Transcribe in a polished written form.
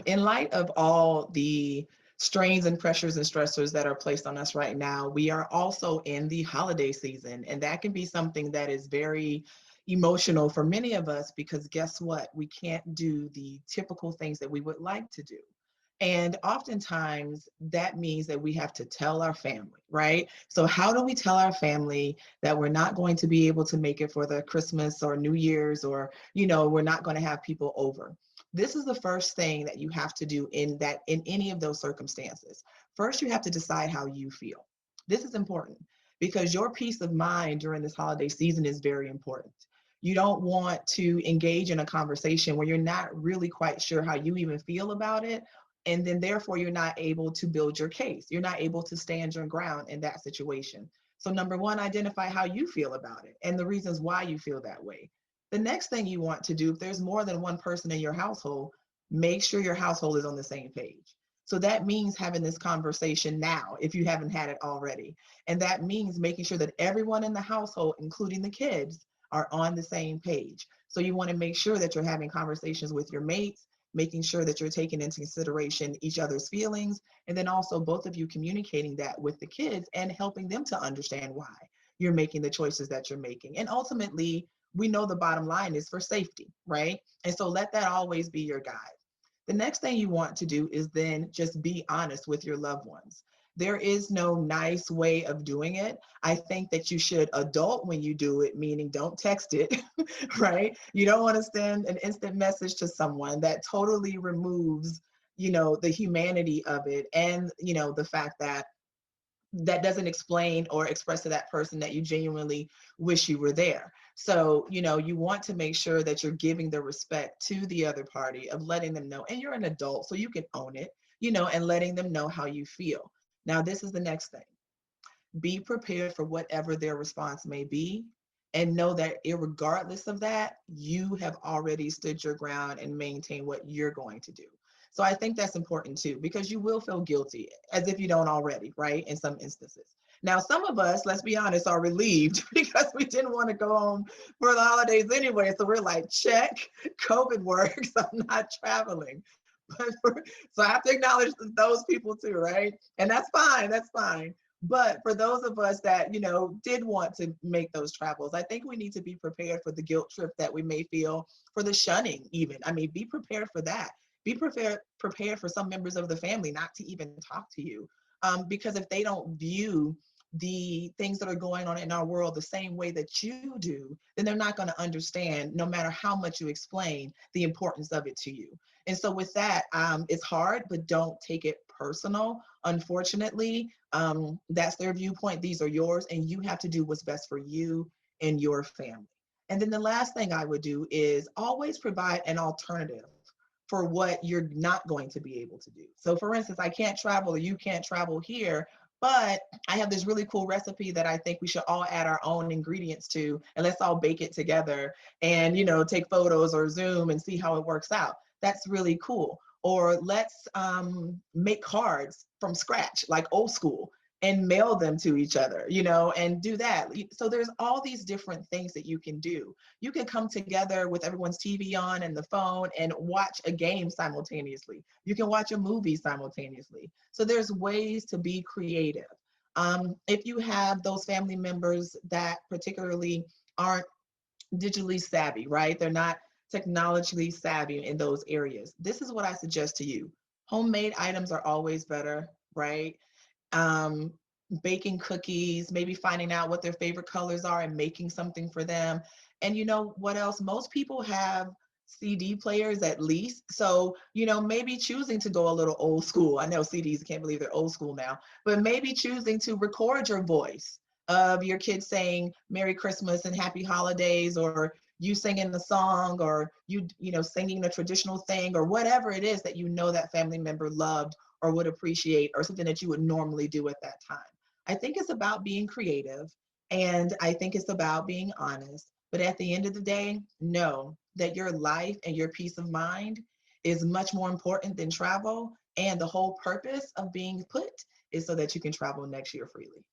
in light of all the strains and pressures and stressors that are placed on us right now, we are also in the holiday season, and that can be something that is very emotional for many of us because guess what? We can't do the typical things that we would like to do. And oftentimes that means that we have to tell our family, right? So, how do we tell our family that we're not going to be able to make it for the Christmas or New Year's, or, we're not going to have people over? This is the first thing that you have to do in any of those circumstances. First, you have to decide how you feel. This is important because your peace of mind during this holiday season is very important. You don't want to engage in a conversation where you're not really quite sure how you even feel about it, and then therefore you're not able to build your case. You're not able to stand your ground in that situation. So number one, identify how you feel about it and the reasons why you feel that way. The next thing you want to do, if there's more than one person in your household, make sure your household is on the same page. So that means having this conversation now, if you haven't had it already. And that means making sure that everyone in the household, including the kids, are on the same page. So you want to make sure that you're having conversations with your mates, making sure that you're taking into consideration each other's feelings, and then also both of you communicating that with the kids and helping them to understand why you're making the choices that you're making. And ultimately, we know the bottom line is for safety, right? And so let that always be your guide. The next thing you want to do is then just be honest with your loved ones. There is no nice way of doing it. I think that you should adult when you do it, meaning don't text it, right? You don't want to send an instant message to someone that totally removes, the humanity of it, and, the fact that that doesn't explain or express to that person that you genuinely wish you were there. So, you want to make sure that you're giving the respect to the other party of letting them know, and you're an adult, so you can own it, and letting them know how you feel. Now, this is the next thing. Be prepared for whatever their response may be, and know that irregardless of that, you have already stood your ground and maintained what you're going to do. So I think that's important too, because you will feel guilty as if you don't already, right? In some instances. Now, some of us, let's be honest, are relieved because we didn't want to go home for the holidays anyway. So we're like, check, COVID works, I'm not traveling. So I have to acknowledge those people too, right? And that's fine, that's fine. But for those of us that, did want to make those travels, I think we need to be prepared for the guilt trip that we may feel, for the shunning even. I mean, be prepared for that. Be prepared for some members of the family not to even talk to you. Because if they don't view the things that are going on in our world the same way that you do, then they're not going to understand, no matter how much you explain the importance of it to you. And so with that, it's hard, but don't take it personal. Unfortunately, that's their viewpoint. These are yours, and you have to do what's best for you and your family. And then the last thing I would do is always provide an alternative for what you're not going to be able to do. So for instance, I can't travel, or you can't travel here, but I have this really cool recipe that I think we should all add our own ingredients to, and let's all bake it together and, take photos or Zoom and see how it works out. That's really cool. Or let's make cards from scratch, like old school, and mail them to each other, and do that. So there's all these different things that you can do. You can come together with everyone's TV on and the phone and watch a game simultaneously. You can watch a movie simultaneously. So there's ways to be creative. If you have those family members that particularly aren't digitally savvy, right? They're not technologically savvy in those areas. This is what I suggest to you. Homemade items are always better, right? um, Baking cookies, maybe finding out what their favorite colors are and making something for them. And you know what else? Most people have CD players at least. So, maybe choosing to go a little old school. I know CDs, I can't believe they're old school now, but maybe choosing to record your voice of your kids saying Merry Christmas and Happy Holidays, or you singing the song, or you singing a traditional thing, or whatever it is that that family member loved or would appreciate, or something that you would normally do at that time. I think it's about being creative, and I think it's about being honest. But at the end of the day, know that your life and your peace of mind is much more important than travel. And the whole purpose of being put is so that you can travel next year freely.